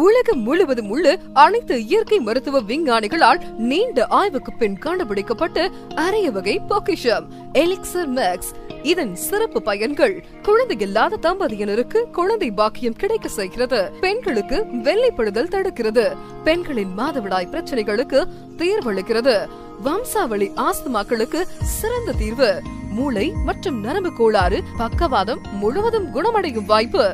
உலகம் முழுவதும் உள்ள அனைத்து இயற்கை மருத்துவ விஞ்ஞானிகளால் நீண்ட ஆய்வுக்கு பின் கண்டுபிடிக்கப்பட்ட அரிய வகை பொக்கிஷம் எலிக்சர் மேக்ஸ். இதன் சிறப்பு பயன்கள்: குழந்தை இல்லாத தம்பதியினருக்கு குழந்தை பாக்கியம் கிடைக்க செய்கிறது, பெண்களுக்கு வெள்ளைப்படுதல் தடுக்கிறது, பெண்களின் மாதவிடாய் பிரச்சனைகளுக்கு தீர்வளிக்கிறது, வம்சாவளி ஆஸ்துமாக்களுக்கு சிறந்த தீர்வு, மூளை மற்றும் நரம்பு கோளாறு பக்கவாதம் முழுவதும் குணமடையும் வாய்ப்பு,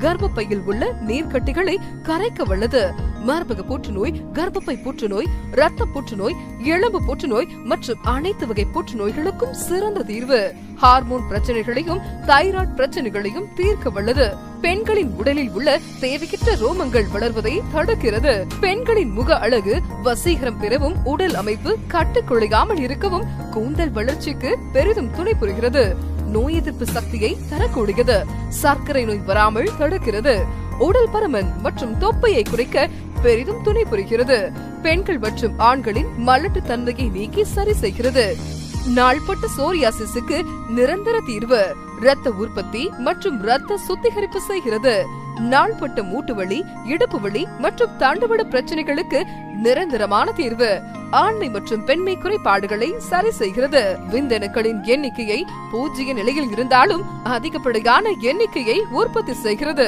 கர்ப்பப்பையில் உள்ள நீர்க்கட்டிகளை கரைக்க வல்லது, மார்பக புற்றுநோய், கர்ப்பப்பை புற்றுநோய், ரத்த புற்றுநோய், எலும்பு புற்றுநோய் மற்றும் அனைத்து வகை புற்றுநோய்களுக்கும் சிறந்த தீர்வு, ஹார்மோன் பிரச்சனைகளையும் தைராய்டு பிரச்சனைகளையும் தீர்க்க வல்லது, பெண்களின் உடலில் உள்ள தேவையற்ற ரோமங்கள் வளர்வதை தடுக்கிறது, பெண்களின் முக அழகு வசீகரம் பெறவும், உடல் அமைப்பு கட்டுக்குழையாமல் இருக்கவும், கூந்தல் வளர்ச்சிக்கு பெரிதும் துணை புரிகிறது, நோய் எதிர்ப்பு சக்தியை தரக்கூடியது, சர்க்கரை நோய் வராமல் தடுக்கிறது, உடல் பருமன் மற்றும் தொப்பையை குறைக்க பெரிதும் துணை புரிகிறது, பெண்கள் மற்றும் ஆண்களின் மலட்டு தன்மையை நீக்கி சரி செய்கிறது, நாள்பட்ட சோரியாசிஸுக்கு நிரந்தர தீர்வு, இரத்த உற்பத்தி மற்றும் இரத்த சுத்திகரிப்பு செய்கிறது, நாள்பட்ட மூட்டு வலி, இடுப்பு வலி மற்றும் தண்டுவட பிரச்சனைகளுக்கு நிரந்தரமான தீர்வு, ஆண்மை மற்றும் பெண்மை குறைபாடுகளை சரி செய்கிறது, விந்தணுக்களின் எண்ணிக்கையை 0 நிலையில் இருந்தாலும் அதிகப்படியான எண்ணிக்கையை உற்பத்தி செய்கிறது,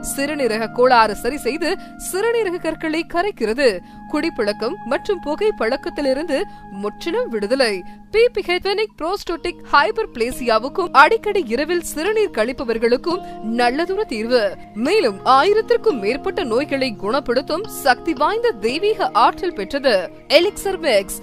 சிறுநீரக கோளாறு சரி செய்து சிறுநீரக கற்களை கரைக்கிறது, குடிப்பழக்கம் மற்றும் புகை பழக்கத்திலிருந்து முற்றிலும் விடுதலை, பிபிஹெட்வெனிக் புரோஸ்டோட்டிக் ஹைப்பர்பிளேசியாவுக்கும் அடிக்கடி இரவில் சிறுநீர் கழிப்பவர்களுக்கும் நல்லதொரு தீர்வு, மேலும் 1000க்கும் மேற்பட்ட நோய்களை குணப்படுத்தும் சக்தி வாய்ந்த தெய்வீக ஆற்றல் பெற்றது எலிக்சர் மேக்ஸ்.